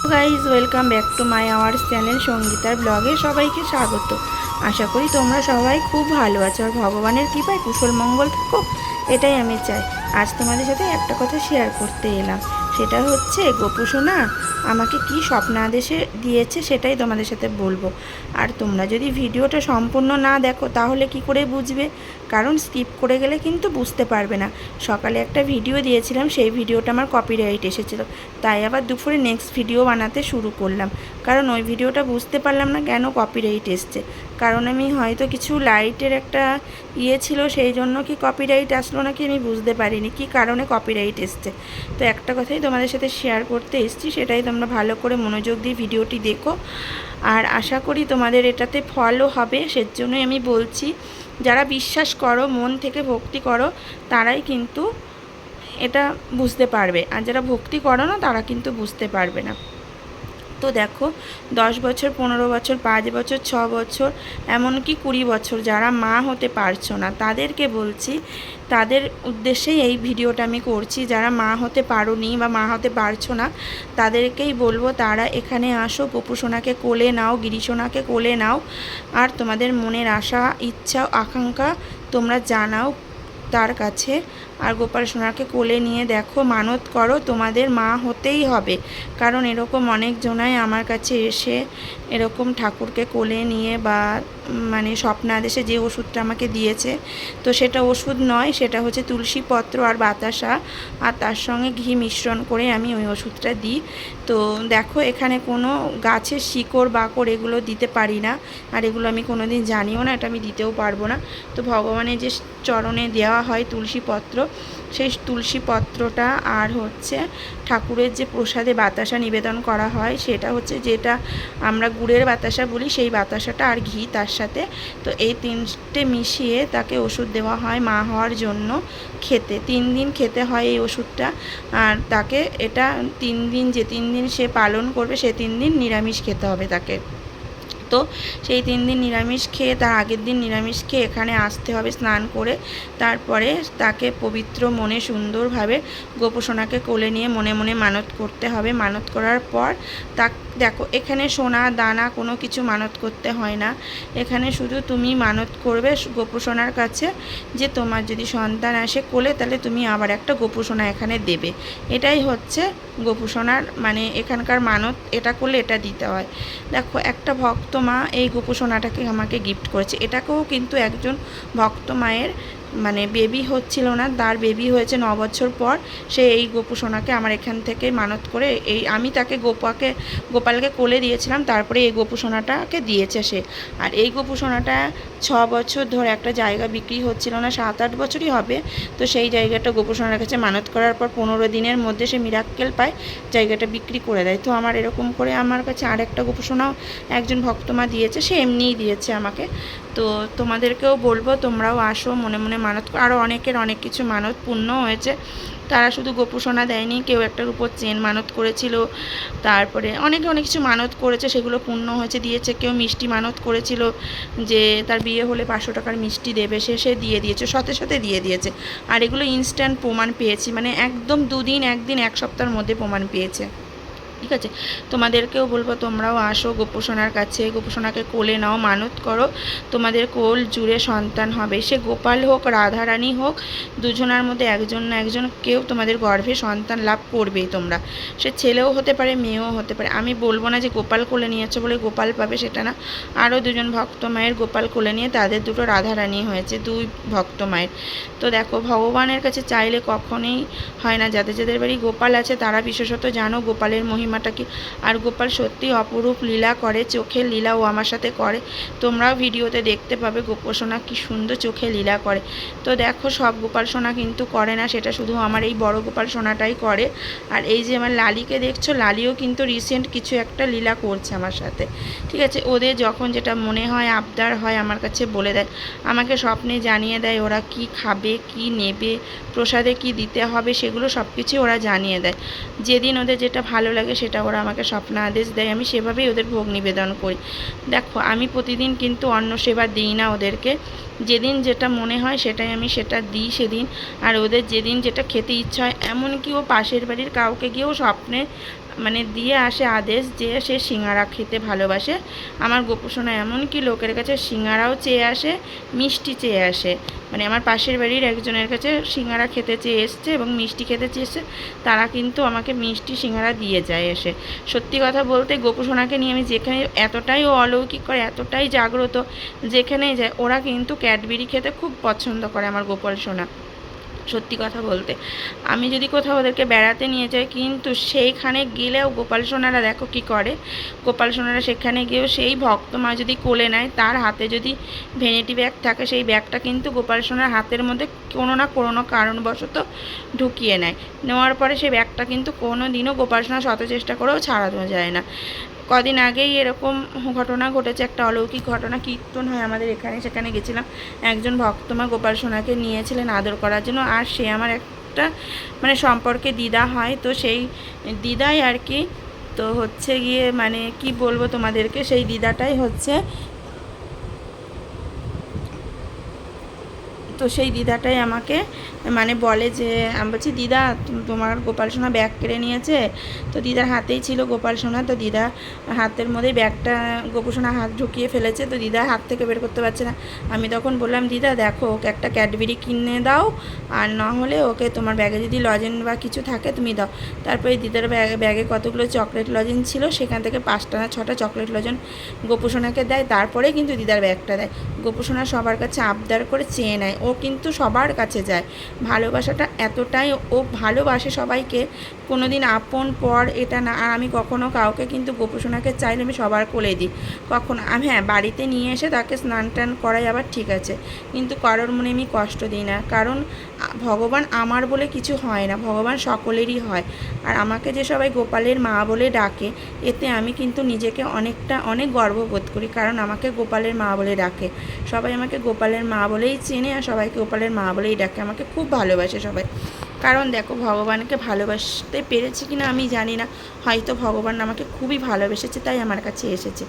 Guys welcome back to my ours channel সঙ্গীতার ব্লগে সবাইকে স্বাগত। আশা করি তোমরা সবাই খুব ভালো আছো আর ভগবানের কৃপায় কুশল মঙ্গল থাকো, এটাই আমি চাই। আজ তোমাদের সাথে একটা কথা শেয়ার করতে এলাম, সেটা হচ্ছে গোপু সোনা আমাকে কি স্বপ্নাদেশে দিয়েছে সেটাই তোমাদের সাথে বলবো। আর তোমরা যদি ভিডিওটা সম্পূর্ণ না দেখো তাহলে কি করে বুঝবে, কারণ স্কিপ করে গেলে কিন্তু বুঝতে পারবে না। সকালে একটা ভিডিও দিয়েছিলাম, সেই ভিডিওটা আমার কপিরাইট এসেছিলো, তাই আবার দুপুরে নেক্সট ভিডিও বানাতে শুরু করলাম, কারণ ওই ভিডিওটা বুঝতে পারলাম না কেন কপিরাইট এসছে। কারণ আমি হয়তো কিছু লাইটের একটা ছিল, সেই জন্য কি কপিরাইট আসলো নাকি আমি বুঝতে পারিনি কি কারণে কপিরাইট এসছে। তো একটা কথাই তোমাদের সাথে শেয়ার করতে এসেছি, সেটাই তোমরা ভালো করে মনোযোগ দিয়ে ভিডিওটি দেখো, আর আশা করি তোমাদের এটাতে ফলও হবে। সেজন্যই আমি বলছি, যারা বিশ্বাস করো, মন থেকে ভক্তি করো, তারাই কিন্তু এটা বুঝতে পারবে, আর যারা ভক্তি করো না তারা কিন্তু বুঝতে পারবে না। তো দেখো, 10 বছর, 15 বছর, 5 বছর, 6 বছর, এমনকি 20 বছর যারা মা হতে পারছো না, তাদেরকে বলছি, তাদের উদ্দেশ্যেই এই ভিডিওটা আমি করছি। যারা মা হতে পারোনি বা মা হতে পারছো না, তাদেরকেই বলবো তারা এখানে আসো, গোপু সোনাকে কোলে নাও, গিরি সোনাকে কোলে নাও, আর তোমাদের মনের আশা, ইচ্ছা, আকাঙ্ক্ষা তোমরা জানাও তার কাছে। আর গোপাল সোনাকে কোলে নিয়ে দেখো, মানত করো, তোমাদের মা হতেই হবে। কারণ এরকম অনেক জনাই আমার কাছে এসে এরকম ঠাকুরকে কোলে নিয়ে বা মানে স্বপ্নাদেশে যে ওষুধটা আমাকে দিয়েছে, তো সেটা ওষুধ নয়, সেটা হচ্ছে তুলসী পত্র আর বাতাসা, আর তার সঙ্গে ঘি মিশ্রণ করে আমি ওই ওষুধটা দিই। তো দেখো, এখানে কোনো গাছের শিকড় বাকড় এগুলো দিতে পারি না, আর এগুলো আমি কোনো দিন জানিও না, এটা আমি দিতেও পারবো না। তো ভগবানের যে চরণে দেওয়া হয় তুলসী পত্র, সেই তুলসী পত্রটা আর হচ্ছে ঠাকুরের যে প্রসাদে বাতাসা নিবেদন করা হয়, সেটা হচ্ছে যেটা আমরা গুড়ের বাতাসা বলি, সেই বাতাসাটা আর ঘি তার সাথে। তো এই তিনটে মিশিয়ে তাকে ওষুধ দেওয়া হয় মা হওয়ার জন্য খেতে। 3 দিন খেতে হয় এই ওষুধটা, আর তাকে এটা 3 দিন, যে 3 দিন সে পালন করবে সে 3 দিন নিরামিষ খেতে হবে তাকে। তো সেই 3 দিন নিরামিষ খেয়ে, তার আগের দিন নিরামিষ খেয়ে এখানে আসতে হবে স্নান করে। তারপরে তাকে পবিত্র মনে সুন্দরভাবে গোপু সোনাকে কোলে নিয়ে মনে মনে মানত করতে হবে। মানত করার পর দেখো, এখানে সোনা দানা কোনো কিছু মানত করতে হয় না, এখানে শুধু তুমি মানত করবে গোপু সোনার কাছে যে তোমার যদি সন্তান আসে কোলে, তাহলে তুমি আবার একটা গোপু সোনা এখানে দেবে। এটাই হচ্ছে গোপু সোনার মানে এখানকার মানত, এটা করলে এটা দিতে হয়। দেখো, একটা ভক্ত মা এই গোপু সোনাটাকে আমাকে গিফট করেছে। এটাকেও কিন্তু একজন ভক্ত মায়ের মানে বেবি হচ্ছিল না, তার বেবি হয়েছে 9 বছর পর, সে এই গোপু সোনাকে আমার এখান থেকে মানত করে, এই আমি তাকে গোপালকে কোলে দিয়েছিলাম, তারপরে এই গোপু সোনাটাকে দিয়েছে সে। আর এই গোপু সোনাটা 6 বছর ধরে একটা জায়গা বিক্রি হচ্ছিল না, 7-8 বছরই হবে। তো সেই জায়গাটা গোপু সোনার কাছে মানত করার পর 15 দিনের মধ্যে সে মিরাক্কেল পায়, জায়গাটা বিক্রি করে দেয়। তো আমার এরকম করে আমার কাছে আরেকটা গোপু সোনাও একজন ভক্তমা দিয়েছে, সে এমনিই দিয়েছে আমাকে। তো তোমাদেরকেও বলবো, তোমরাও আসো, মনে মনে মানত। আরও অনেকের অনেক কিছু মানত পূর্ণ হয়েছে, তারা শুধু গোপু সোনা দেয়নি, কেউ একটার উপর চেন মানত করেছিল, তারপরে অনেকে অনেক কিছু মানত করেছে, সেগুলো পূর্ণ হয়েছে, দিয়েছে। কেউ মিষ্টি মানত করেছিল যে তার বিয়ে হলে 500 টাকার মিষ্টি দেবে, সে দিয়ে দিয়েছে, সাথে সাথে দিয়ে দিয়েছে। আর এগুলো ইনস্ট্যান্ট প্রমাণ পেয়েছি, মানে একদম 2 দিন, 1 দিন, 1 সপ্তাহের মধ্যে প্রমাণ পেয়েছে। ঠিক আছে, তোমাদেরকেও বলবো তোমরাও আসো গোপু সোনার কাছে, গোপু সোনাকে কোলে নাও, মানত করো, তোমাদের কোল জুড়ে সন্তান হবে। সে গোপাল হোক, রাধারানী হোক, দুজনার মধ্যে একজন না একজন কেউ তোমাদের গর্ভে সন্তান লাভ করবেই তোমরা। সে ছেলেও হতে পারে, মেয়েও হতে পারে। আমি বলবো না যে গোপাল কোলে নিয়েছো বলে গোপাল পাবে, সেটা না। আরও 2জন ভক্ত মায়ের গোপাল কোলে নিয়ে তাদের 2টো রাধারানী হয়েছে, 2 ভক্ত মায়ের। তো দেখো, ভগবানের কাছে চাইলে কখনোই হয় না। যাদের যাদের বাড়ি গোপাল আছে তারা বিশেষত জানো গোপালের মহিমাটা কি। আর গোপাল সত্যি অপরূপ লীলা করে, চোখের লীলা ও আমার সাথে করে, তোমরাও ভিডিওতে দেখতে পাবে গোপাল সোনা কি সুন্দর চোখে লীলা করে। তো দেখো, সব গোপাল সোনা কিন্তু করে না, সেটা শুধু আমার এই বড় গোপাল সোনাটাই করে। আর এই যে আমার লালিকে দেখছো, লালিও কিন্তু রিসেন্ট কিছু একটা লীলা করছে আমার সাথে। ঠিক আছে, ওদের যখন যেটা মনে হয়, আবদার হয়, আমার কাছে বলে দেয়, আমাকে স্বপ্নে জানিয়ে দেয় ওরা কি খাবে, কি নেবে, প্রসাদে কি দিতে হবে, সেগুলো সব কিছুই ওরা জানিয়ে দেয়। যেদিন ওদের যেটা ভালো লাগে সেটা ওরা আমাকে স্বপ্ন আদেশ দেয়, আমি সেভাবেই ওদের ভোগ নিবেদন করি। দেখো, আমি প্রতিদিন কিন্তু অন্ন সেবা দিই না ওদেরকে, যেদিন যেটা মনে হয় সেটাই আমি সেটা দিই সেদিন। আর ওদের যেদিন যেটা খেতে ইচ্ছা হয়, এমনকি ও পাশের বাড়ির কাউকে গিয়েও স্বপ্নে মানে দিয়ে আসে আদেশ যে সে সিঙ্গারা খেতে ভালোবাসে। আমার গোপুসোনা এমনকি লোকের কাছে সিঙ্গারাও চেয়ে আসে, মিষ্টি চেয়ে আসে। মানে আমার পাশের বাড়ির একজনের কাছে সিঙ্গারা খেতে চেয়ে এসছে এবং মিষ্টি খেতে চেয়েছে, তারা কিন্তু আমাকে মিষ্টি সিঙ্গারা দিয়ে যায় এসে। সত্যি কথা বলতে গোপুসোনাকে নিয়ে আমি যেখানে, এতটাই ও অলৌকিক করে, এতটাই জাগ্রত, যেখানেই যায় ওরা কিন্তু ক্যাডবেরি খেতে খুব পছন্দ করে আমার গোপাল সোনা। সত্যি কথা বলতে আমি যদি কোথাও ওদেরকে বেড়াতে নিয়ে যাই, কিন্তু সেইখানে গেলেও গোপাল সোনারা দেখো কি করে, গোপাল সোনারা সেখানে গিয়েও সেই ভক্ত মা যদি কোলে নেয়, তার হাতে যদি ভ্যানিটি ব্যাগ থাকে, সেই ব্যাগটা কিন্তু গোপাল সোনার হাতের মধ্যে কোনো না কোনো কারণবশত ঢুকিয়ে নেয়। নেওয়ার পরে সেই ব্যাগটা কিন্তু কোনো দিনও গোপাল সোনা শত চেষ্টা করেও ছাড়ানো যায় না। কদিন আগেই এরকম ঘটনা ঘটেছে, একটা অলৌকিক ঘটনা। কীর্তন হয় আমাদের এখানে, সেখানে গেছিলাম। একজন ভক্তমা গোপাল সোনাকে নিয়েছিলেন আদর করার জন্য, আর সে আমার একটা মানে সম্পর্কে দিদা হয়, তো সেই দিদাই আর কি। তো হচ্ছে গিয়ে মানে কি বলবো তোমাদেরকে, সেই দিদাটাই হচ্ছে, তো সেই দিদাটাই আমাকে মানে বলে যে, আমি বলছি দিদা তোমার গোপাল সোনা ব্যাগ কেড়ে নিয়েছে। তো দিদার হাতেই ছিল গোপাল সোনা, তো দিদা হাতের মধ্যেই ব্যাগটা গোপাল সোনা হাত ঢুকিয়ে ফেলেছে, তো দিদা হাত থেকে বের করতে পারছে না। আমি তখন বললাম, দিদা দেখো ওকে একটা ক্যাডবেরি কিনে দাও, আর না হলে ওকে তোমার ব্যাগে যদি লজেন বা কিছু থাকে তুমি দাও। তারপরে দিদার ব্যাগে কতগুলো চকলেট লজেন ছিল, সেখান থেকে 5টা না 6টা চকলেট লজেন গোপু সোনাকে দেয়, তারপরে কিন্তু দিদার ব্যাগটা দেয়। গোপু সোনা সবার কাছে আবদার করে চেয়ে নেয়, ও কিন্তু সবার কাছে যায়। ভালোবাসাটা এতটাই, ও ভালোবাসে সবাইকে, কোনো দিন আপন পর এটা না। আর আমি কখনও কাউকে কিন্তু গোপুসোনাকে চাইলে আমি সবার কোলে দিই, কখনো আমি, হ্যাঁ বাড়িতে নিয়ে এসে তাকে স্নান টান করাই আবার ঠিক আছে, কিন্তু কারোর মনে আমি কষ্ট দিই না। কারণ ভগবান আমার বলে কিছু হয় না, ভগবান সকলেরই হয়। আর আমাকে যে সবাই গোপালের মা বলে ডাকে, এতে আমি কিন্তু নিজেকে অনেক গর্ববোধ করি, কারণ আমাকে গোপালের মা বলে ডাকে। সবাই আমাকে গোপালের মা বলেই চেনে, আর সবাইকে গোপালের মা বলেই ডাকে। আমাকে খুব ভালোবাসে সবাই। কারণ দেখো ভগবানকে ভালোবাসতে পেরেছি কিনা আমি জানি না, হয়তো ভগবান আমাকে খুবই ভালোবেসেছে, তাই আমার কাছে এসেছে।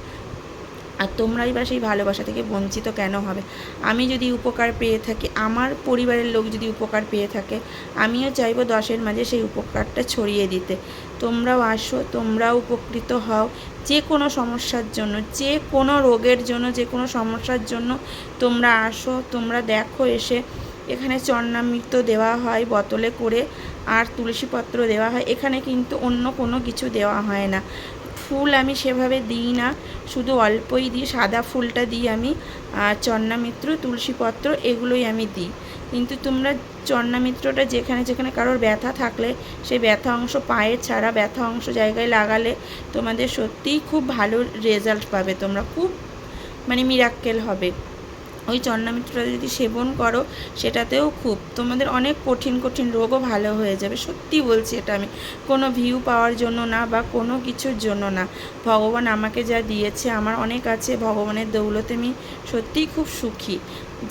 আর তোমরাই বা সেই ভালোবাসা থেকে বঞ্চিত কেন হবে? আমি যদি উপকার পেয়ে থাকি, আমার পরিবারের লোক যদি উপকার পেয়ে থাকে, আমিও চাইবো 10-এর মাঝে সেই উপকারটা ছড়িয়ে দিতে। তোমরাও আসো, তোমরাও উপকৃত হও। যে কোনো সমস্যার জন্য, যে কোনো রোগের জন্য, যে কোনো সমস্যার জন্য তোমরা আসো, তোমরা দেখো এসে। এখানে চন্নামৃত দেওয়া হয় বোতলে করে, আর তুলসীপত্র দেওয়া হয়। এখানে কিন্তু অন্য কোনো কিছু দেওয়া হয় না। ফুল আমি সেভাবে দিই না, শুধু অল্পই দিই, সাদা ফুলটা দিই আমি, আর চন্নামিত্র, তুলসীপত্র এগুলোই আমি দিই। কিন্তু তোমরা চন্নামিত্রটা যেখানে যেখানে কারোর ব্যথা থাকলে, সেই ব্যথা অংশ, পায়ের ছাড়া ব্যথা অংশ জায়গায় লাগালে তোমাদের সত্যিই খুব ভালো রেজাল্ট পাবে, তোমরা খুব মানে মিরাক্কেল হবে। ওই চন্নামিত্রটা যদি সেবন করো, সেটাতেও খুব তোমাদের অনেক কঠিন কঠিন রোগও ভালো হয়ে যাবে। সত্যি বলছি, এটা আমি কোনো ভিউ পাওয়ার জন্য না বা কোনো কিছুর জন্য না। ভগবান আমাকে যা দিয়েছে, আমার অনেক আছে, ভগবানের দৌলতে আমি সত্যিই খুব সুখী।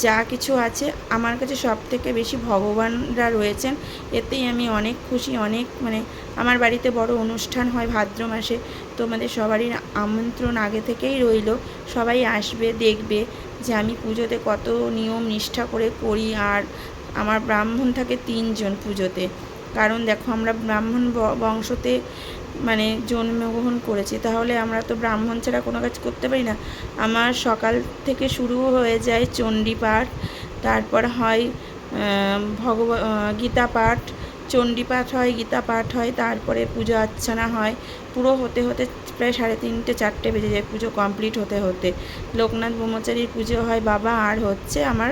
যা কিছু আছে আমার কাছে সব থেকে বেশি ভগবানরা রয়েছেন, এতেই আমি অনেক খুশি। অনেক মানে আমার বাড়িতে বড় অনুষ্ঠান হয় ভাদ্র মাসে, তোমাদের সবারই আমন্ত্রণ আগে থেকেই রইল। সবাই আসবে, দেখবে যে আমি পুজোতে কত নিয়ম নিষ্ঠা করে করি। আর আমার ব্রাহ্মণ থাকে 3 জন পুজোতে, কারণ দেখো আমরা ব্রাহ্মণ বংশতে মানে জন্মগ্রহণ করেছি, তাহলে আমরা তো ব্রাহ্মণ ছাড়া কোনো কাজ করতে পারি না। আমার সকাল থেকে শুরু হয়ে যায় চণ্ডী পাঠ, তারপর হয় গীতা পাঠ, চণ্ডী পাঠ হয়, গীতা পাঠ হয়, তারপরে পুজো অর্চনা হয়। পুরো হতে হতে প্রায় 3:30 4টে বেজে যায় পুজো কমপ্লিট হতে হতে। লোকনাথ ব্রহ্মচারীর পুজো হয় বাবা, আর হচ্ছে আমার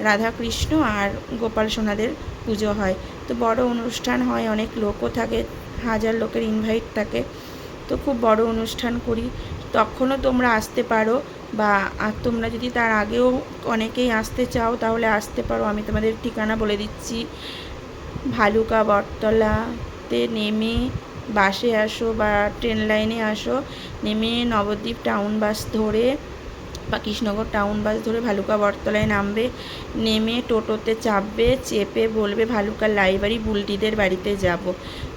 রাধাকৃষ্ণ আর গোপাল সোনাদের পুজো হয়। তো বড় অনুষ্ঠান হয়, অনেক লোকও থাকে, 1000 লোকের ইনভাইট থাকে। তো খুব বড় অনুষ্ঠান করি, তখনও তোমরা আসতে পারো। বা আর তোমরা যদি তার আগেও অনেকেই আসতে চাও, তাহলে আসতে পারো। আমি তোমাদের ঠিকানা বলে দিচ্ছি। ভালুকা বটতলাতে নেমে বাসে আসো বা ট্রেন লাইনে আসো, নেমে নবদ্বীপ টাউন বাস ধরে বা কৃষ্ণনগর টাউন বাস ধরে ভালুকা বটতলায় নামবে। নেমে টোটোতে চাপবে, চেপে বলবে ভালুকার লাইব্রেরি, বুলটিদের বাড়িতে যাব।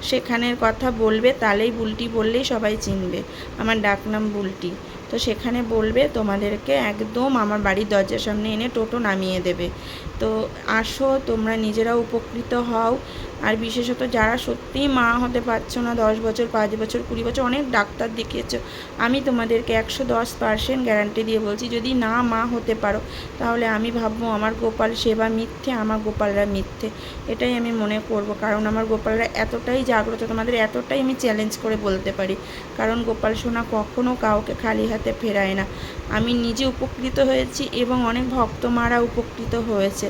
সেখানের কথা বলবে, তাহলেই বুলটি বললেই সবাই চিনবে। আমার ডাকনাম বুলটি। তো সেখানে বলবে তোমাদেরকে একদম আমার বাড়ির দরজার সামনে এনে টোটো নামিয়ে দেবে। তো আসো, তোমরা নিজেরাও উপকৃত হও। আর বিশেষত যারা সত্যিই মা হতে পারছো না, 10 বছর, 5 বছর, 20 বছর অনেক ডাক্তার দেখিয়েছো, আমি তোমাদেরকে 110% গ্যারান্টি দিয়ে বলছি, যদি না মা হতে পারো তাহলে আমি ভাববো আমার গোপাল সেবা মিথ্যে, আমার গোপালরা মিথ্যে। এটাই আমি মনে করব, কারণ আমার গোপালরা এতটাই জাগ্রত, তোমাদের এতটাই আমি চ্যালেঞ্জ করে বলতে পারি। কারণ গোপাল সোনা কখনও কাউকে খালি হাতে ফেরায় না। আমি নিজে উপকৃত হয়েছি এবং অনেক ভক্ত মারা উপকৃত হয়েছে।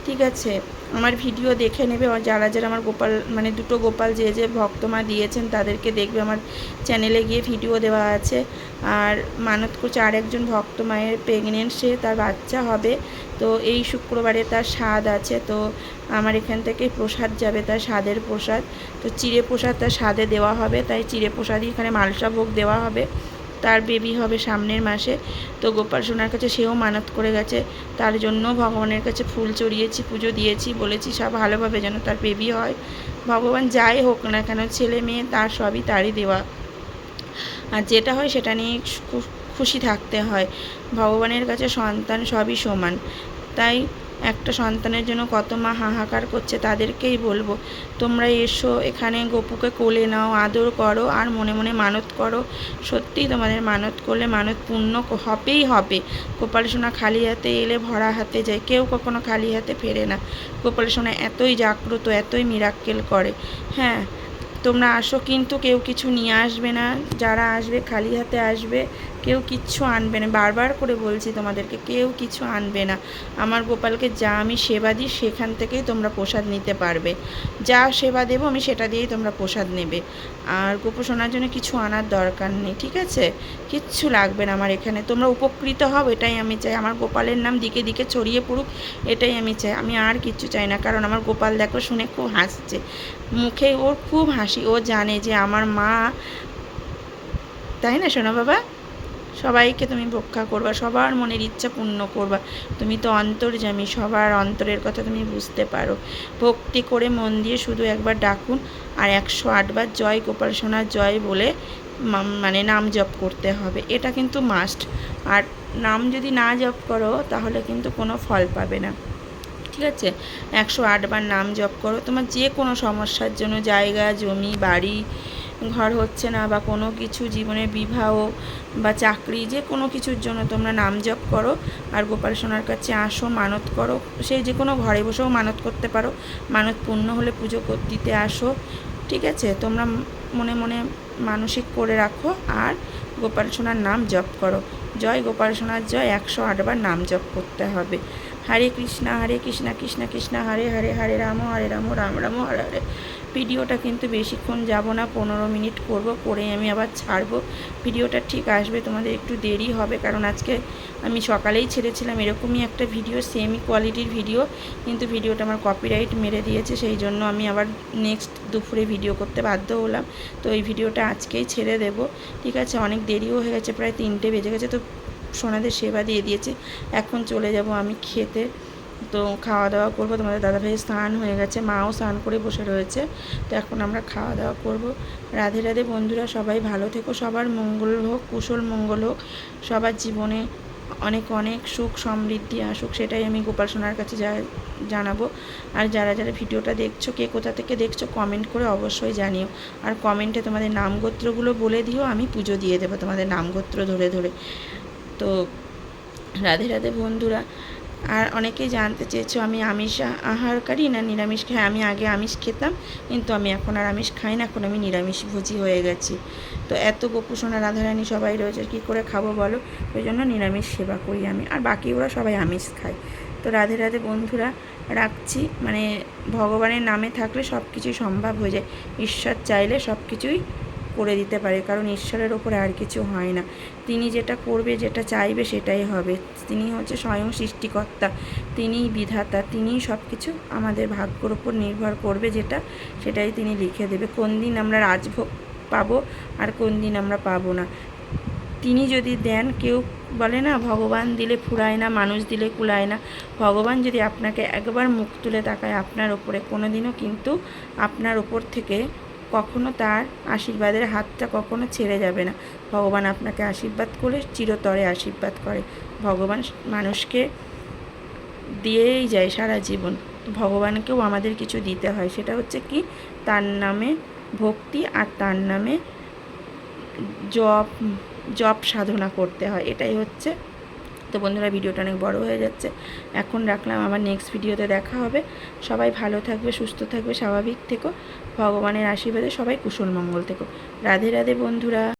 ঠিক আছে, আমার ভিডিও দেখে নেবে, যারা যারা আমার গোপাল মানে দুটো গোপাল যে ভক্তমা দিয়েছেন তাদেরকে দেখবে, আমার চ্যানেলে গিয়ে ভিডিও দেওয়া আছে। আর মানত করছে আর একজন ভক্ত মায়ের প্রেগনেন্ট, সে তার বাচ্চা হবে, তো এই শুক্রবারে তার স্বাদ আছে। তো আমার এখান থেকে প্রসাদ যাবে, তার স্বাদের প্রসাদ, তো চিড়ে প্রসাদ তার স্বাদে দেওয়া হবে, তাই চিড়ে প্রসাদই এখানে মালসা ভোগ দেওয়া হবে। তার বেবি হবে সামনের মাসে। তো গোপাল সোনার কাছে সেও মানত করে গেছে, তার জন্য ভগবানের কাছে ফুল চড়িয়েছি, পুজো দিয়েছি, বলেছি সব ভালোভাবে যেন তার বেবি হয়। ভগবান যাই হোক না কেন, ছেলে মেয়ে তার সবই তারই দেওয়া, আর যেটা হয় সেটা নিয়ে খুশি থাকতে হয়। ভগবানের কাছে সন্তান সবই সমান। তাই একটা সন্তানের জন্য কত মা হাহাকার করছে, তাদেরকেই বলবো তোমরা এসো, এখানে গপুকে কোলে নাও, আদর করো, আর মনে মনে মানত করো। সত্যিই তোমাদের মানত করলে মানত পূর্ণ হবেই হবে। গোপাল সোনা খালি হাতে এলে ভরা হাতে যায়, কেউ কখনো খালি হাতে ফেরে না। গোপাল সোনা এতই জাগ্রত, এতই মিরাক্কেল করে। হ্যাঁ, তোমরা আসো, কিন্তু কেউ কিছু নিয়ে আসবে না, যারা আসবে খালি হাতে আসবে, কেউ কিচ্ছু আনবে না। বারবার করে বলছি তোমাদেরকে, কেউ কিছু আনবে না। আমার গোপালকে যা আমি সেবা দিই সেখান থেকেই তোমরা প্রসাদ নিতে পারবে। যা সেবা দেবো আমি সেটা দিয়েই তোমরা প্রসাদ নেবে। আর গোপোষণার জন্য কিছু আনার দরকার নেই, ঠিক আছে? কিচ্ছু লাগবে না আমার এখানে, তোমরা উপকৃত হও, এটাই আমি চাই। আমার গোপালের নাম দিকে দিকে ছড়িয়ে পড়ুক, এটাই আমি চাই। আমি আর কিচ্ছু চাই না, কারণ আমার গোপাল দেখো শুনে খুব হাসছে, মুখে ওর খুব হাসি। ও জানে যে আমার মা, তাই না সোনা বাবা? সবাইকে তুমি রক্ষা করবা, সবার মনের ইচ্ছা পূর্ণ করবা। তুমি তো অন্তর্যামী, সবার অন্তরের কথা তুমি বুঝতে পারো। ভক্তি করে মন দিয়ে শুধু একবার ডাকুন, আর 108 বার জয় গোপাল সোনার জয় বলে মানে নাম জপ করতে হবে, এটা কিন্তু মাস্ট। আর নাম যদি না জপ করো তাহলে কিন্তু কোনো ফল পাবে না, ঠিক আছে? 108 বার নাম জপ করো। তোমার যে কোনো সমস্যার জন্য, জায়গা জমি বাড়ি ঘর হচ্ছে না, বা কোনো কিছু জীবনে বিবাহ বা চাকরি, যে কোনো কিছুর জন্য তোমরা নাম জপ করো। আর গোপাল সোনার কাছে আসো, মানত করো। সেই যে কোনো ঘরে বসেও মানত করতে পারো, মানত পূর্ণ হলে পুজো দিতে আসো, ঠিক আছে? তোমরা মনে মনে মানসিক করে রাখো, আর গোপাল সোনার নাম জপ করো। জয় গোপাল সোনার জয়, 108 বার নাম জপ করতে হবে। হরে কৃষ্ণা কৃষ্ণ কৃষ্ণ হরে হরে, হরে রাম রাম রাম হরে হরে। ভিডিওটা কিন্তু বেশিক্ষণ যাব না, 15 মিনিট করব, করে আমি আবার ছাড়বো। ভিডিওটা ঠিক আসবে, তোমাদের একটু দেরি হবে, কারণ আজকে আমি সকালেই ছেড়েছিলাম এরকমই একটা ভিডিও, সেমি কোয়ালিটির ভিডিও, কিন্তু ভিডিওটা আমার কপিরাইট মেরে দিয়েছে, সেই জন্য আমি আবার নেক্সট দুপুরে ভিডিও করতে বাধ্য হলাম। তো এই ভিডিওটা আজকেই ছেড়ে দেব, ঠিক আছে? অনেক দেরিও হয়ে গেছে, প্রায় 3টে বেজে গেছে। তো সোনাদের সেবা দিয়ে দিয়েছে, এখন চলে যাব আমি খেতে। তো খাওয়া দাওয়া করবো, তোমাদের দাদাভাই স্নান হয়ে গেছে, মাও স্নান করে বসে রয়েছে। তো এখন আমরা খাওয়া দাওয়া করব। রাধে রাধে বন্ধুরা, সবাই ভালো থেকো, সবার মঙ্গল হোক, কুশল মঙ্গল হোক, সবার জীবনে অনেক অনেক সুখ সমৃদ্ধি আসুক, সেটাই আমি গোপাল সোনার কাছে জানাবো। আর যারা যারা ভিডিওটা দেখছো, কে কোথা থেকে দেখছো কমেন্ট করে অবশ্যই জানিও। আর কমেন্টে তোমাদের নামগোত্রগুলো বলে দিও, আমি পুজো দিয়ে দেবো তোমাদের নামগোত্র ধরে ধরে। তো রাধে রাধে বন্ধুরা। আর অনেকেই জানতে চেয়েছো আমি আমিষ আহারকারী না নিরামিষ খাই। আমি আগে আমিষ খেতাম, কিন্তু আমি এখন আর আমিষ খাই না, এখন আমি নিরামিষভোজী হয়ে গেছি। তো এত গোপুসোনা রাধারানী সবাই রয়েছে, কী করে খাবো বলো? ওই জন্য নিরামিষ সেবা করি আমি, আর বাকি ওরা সবাই আমিষ খায়। তো রাধে রাধে বন্ধুরা, রাখছি। মানে ভগবানের নামে থাকলে সব কিছুই সম্ভব হয়ে যায়, ঈশ্বর চাইলে সব কিছুই করে দিতে পারে, কারণ ঈশ্বরের ওপরে আর কিছু হয় না। তিনি যেটা করবে, যেটা চাইবে সেটাই হবে। তিনি হচ্ছে স্বয়ং সৃষ্টিকর্তা, তিনিই বিধাতা, তিনিই সব কিছু আমাদের ভাগ্যর ওপর নির্ভর করবে, যেটা সেটাই তিনি লিখে দেবে। কোন দিন আমরা রাজভোগ পাবো আর কোন দিন আমরা পাবো না, তিনি যদি দেন। কেউ বলে না ভগবান দিলে ফুরায় না, মানুষ দিলে কুলায় না। ভগবান যদি আপনাকে একবার মুখ তুলে তাকায় আপনার ওপরে, কোনো দিনও কিন্তু আপনার ওপর থেকে কখনো তার আশীর্বাদের হাতটা কখনো ছেড়ে যাবে না। ভগবান আপনাকে আশীর্বাদ করে চিরতরে আশীর্বাদ করে। ভগবান মানুষকে দিয়েই যায় সারা জীবন। ভগবানকেও আমাদের কিছু দিতে হয়, সেটা হচ্ছে কি তার নামে ভক্তি আর তার নামে জপ জপ সাধনা করতে হয়, এটাই হচ্ছে। তো বন্ধুরা, ভিডিওটা অনেক বড় হয়ে যাচ্ছে, এখন রাখলাম। আবার নেক্সট ভিডিওতে দেখা হবে। সবাই ভালো থাকবে, সুস্থ থাকবে, স্বাভাবিক থেকো, ভগবানের আশীর্বাদে সবাই কুশল মঙ্গল থেকো। রাধে রাধে বন্ধুরা।